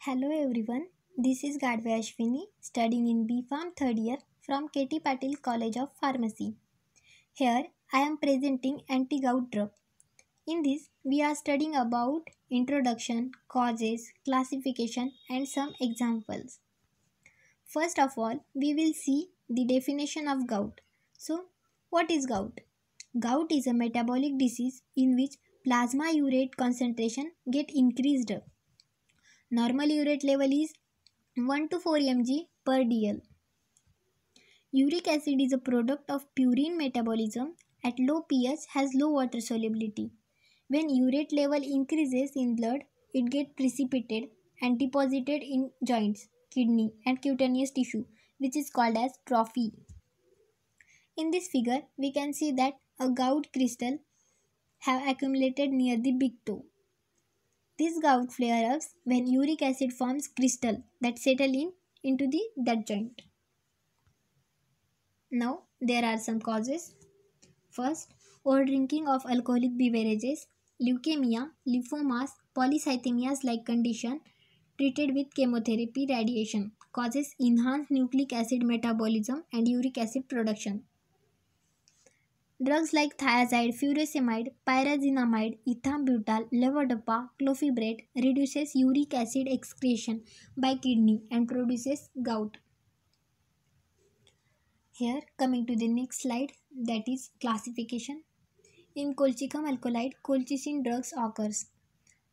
Hello everyone, this is Gadve Ashwini studying in B Farm 3rd year from KT Patil College of Pharmacy. Here I am presenting anti-gout drug. In this we are studying about introduction, causes, classification and some examples. First of all, we will see the definition of gout. So, what is gout? Gout is a metabolic disease in which plasma urate concentration get increased. Normal urate level is 1 to 4 mg per dl. Uric acid is a product of purine metabolism at low pH has low water solubility. When urate level increases in blood, it gets precipitated and deposited in joints, kidney and cutaneous tissue, which is called as trophy. In this figure, we can see that a gout crystal have accumulated near the big toe. This gout flare-ups when uric acid forms crystal that settle into that joint. Now there are some causes. First, overdrinking of alcoholic beverages, leukemia, lymphomas, polycythemias like condition treated with chemotherapy radiation causes enhanced nucleic acid metabolism and uric acid production. Drugs like thiazide, furosemide, pyrazinamide, ethambutol, levodopa, clofebrate reduces uric acid excretion by kidney and produces gout. Here coming to the next slide, that is classification. In colchicum alkaloid, colchicine drugs occurs.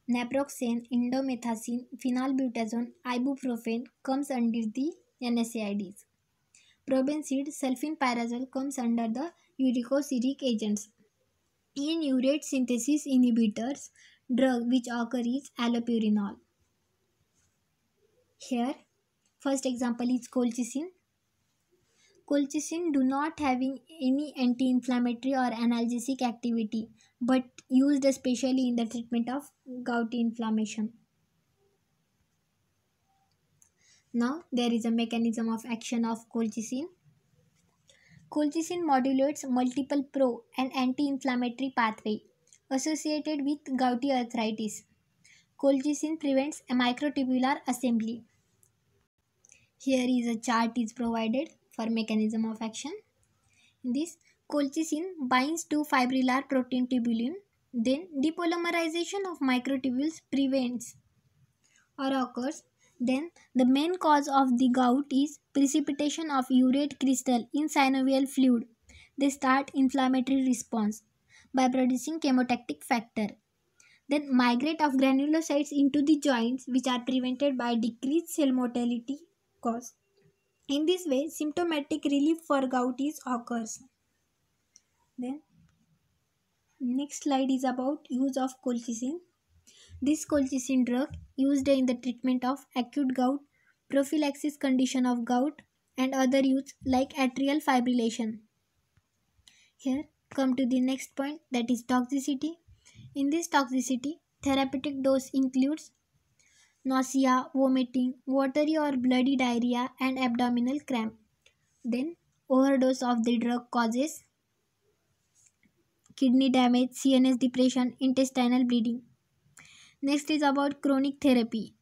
Naproxen, indomethacin, phenylbutazone, ibuprofen comes under the NSAIDs. Probenecid, sulfenpyrazole comes under the uricosuric agents. In urate synthesis inhibitors, drug which occur is allopurinol. Here, first example is colchicine. Colchicine do not having any anti-inflammatory or analgesic activity, but used especially in the treatment of gouty inflammation. Now there is a mechanism of action of colchicine. Colchicine modulates multiple pro and anti-inflammatory pathway associated with gouty arthritis. Colchicine prevents a microtubular assembly. Here is a chart is provided for mechanism of action. In this, colchicine binds to fibrillar protein tubulin, then depolymerization of microtubules prevents or occurs. Then the main cause of the gout is precipitation of urate crystal in synovial fluid. They start inflammatory response by producing chemotactic factor. Then migrate of granulocytes into the joints, which are prevented by decreased cell mortality cause. In this way, symptomatic relief for gout is occurs. Then next slide is about use of colchicine. This colchicine drug used in the treatment of acute gout, prophylaxis condition of gout and other use like atrial fibrillation. Here come to the next point, that is toxicity. In this toxicity, therapeutic dose includes nausea, vomiting, watery or bloody diarrhea and abdominal cramp. Then overdose of the drug causes kidney damage, CNS depression, intestinal bleeding. Next is about chronic therapy.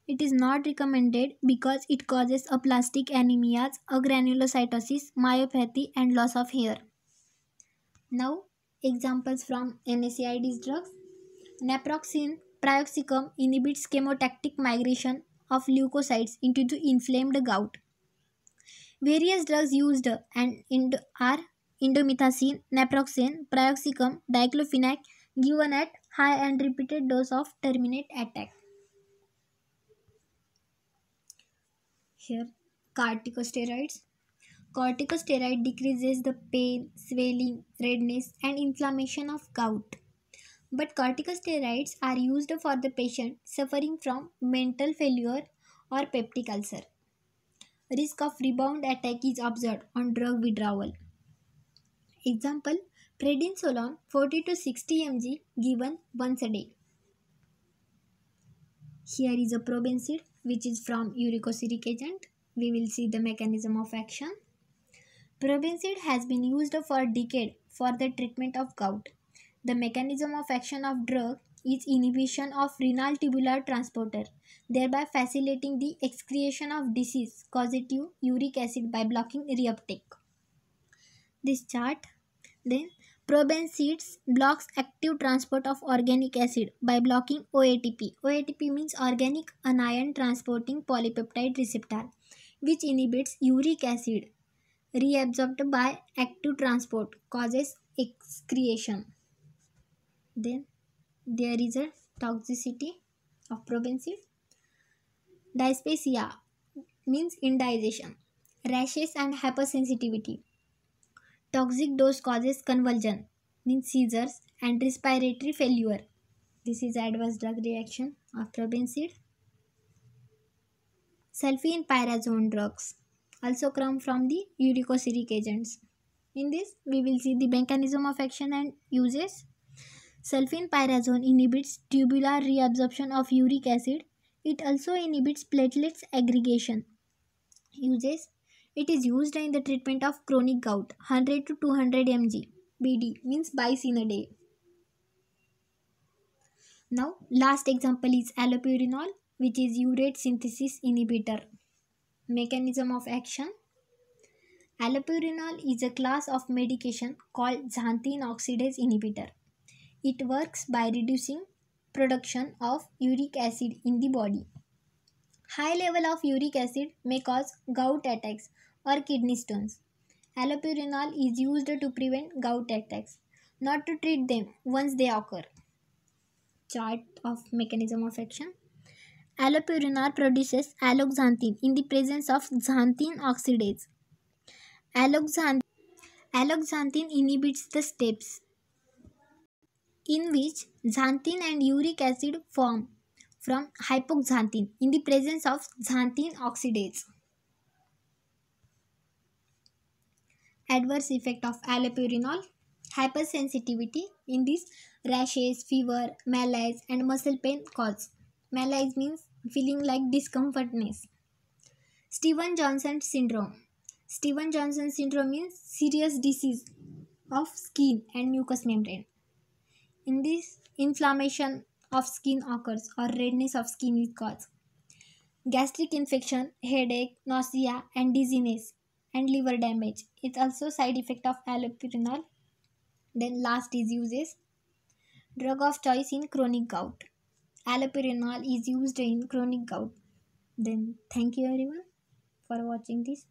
It is not recommended because it causes aplastic anemias, agranulocytosis, myopathy and loss of hair. Now examples from NSAIDs drugs. Naproxen, piroxicam inhibits chemotactic migration of leukocytes into the inflamed gout. Various drugs used are indomethacin, naproxen, piroxicam, diclofenac given at high and repeated dose of terminate attack. Here, corticosteroids. Corticosteroid decreases the pain, swelling, redness and inflammation of gout. But corticosteroids are used for the patient suffering from mental failure or peptic ulcer. Risk of rebound attack is observed on drug withdrawal. Example, prednisolone 40 to 60 mg given once a day. Here is a probenecid which is from uricosuric agent. We will see the mechanism of action. Probenecid has been used for decades for the treatment of gout. The mechanism of action of drug is inhibition of renal tubular transporter, thereby facilitating the excretion of disease-causative uric acid by blocking reuptake. This chart. Then probenecid blocks active transport of organic acid by blocking OATP. OATP means organic anion transporting polypeptide receptor, which inhibits uric acid reabsorbed by active transport, causes excretion. Then there is a toxicity of probenecid. Dyspepsia means indigestion, rashes and hypersensitivity. Toxic dose causes convulsion, means seizures and respiratory failure. This is adverse drug reaction of probenecid. Sulfenpyrazone drugs also come from the uricosuric agents. In this, we will see the mechanism of action and uses. Sulfenpyrazone inhibits tubular reabsorption of uric acid. It also inhibits platelets aggregation. Uses: it is used in the treatment of chronic gout, 100 to 200 mg. BD means bice in a day. Now, last example is allopurinol, which is urate synthesis inhibitor. Mechanism of action: allopurinol is a class of medication called xanthine oxidase inhibitor. It works by reducing production of uric acid in the body. High level of uric acid may cause gout attacks or kidney stones. Allopurinol is used to prevent gout attacks, not to treat them once they occur. Chart of mechanism of action. Allopurinol produces alloxanthine in the presence of xanthine oxidase. Alloxanthine inhibits the steps in which xanthine and uric acid form from hypoxanthine in the presence of xanthine oxidase. Adverse effect of allopurinol: hypersensitivity. In this, rashes, fever, malaise and muscle pain cause. Malaise means feeling like discomfortness. Stevens-Johnson syndrome. Stevens-Johnson syndrome means serious disease of skin and mucous membrane. In this, inflammation of skin occurs or redness of skin is caused. Gastric infection, headache, nausea and dizziness and liver damage. It's also side effect of allopurinol. Then last is uses. Drug of choice in chronic gout. Allopurinol is used in chronic gout. Then thank you everyone for watching this.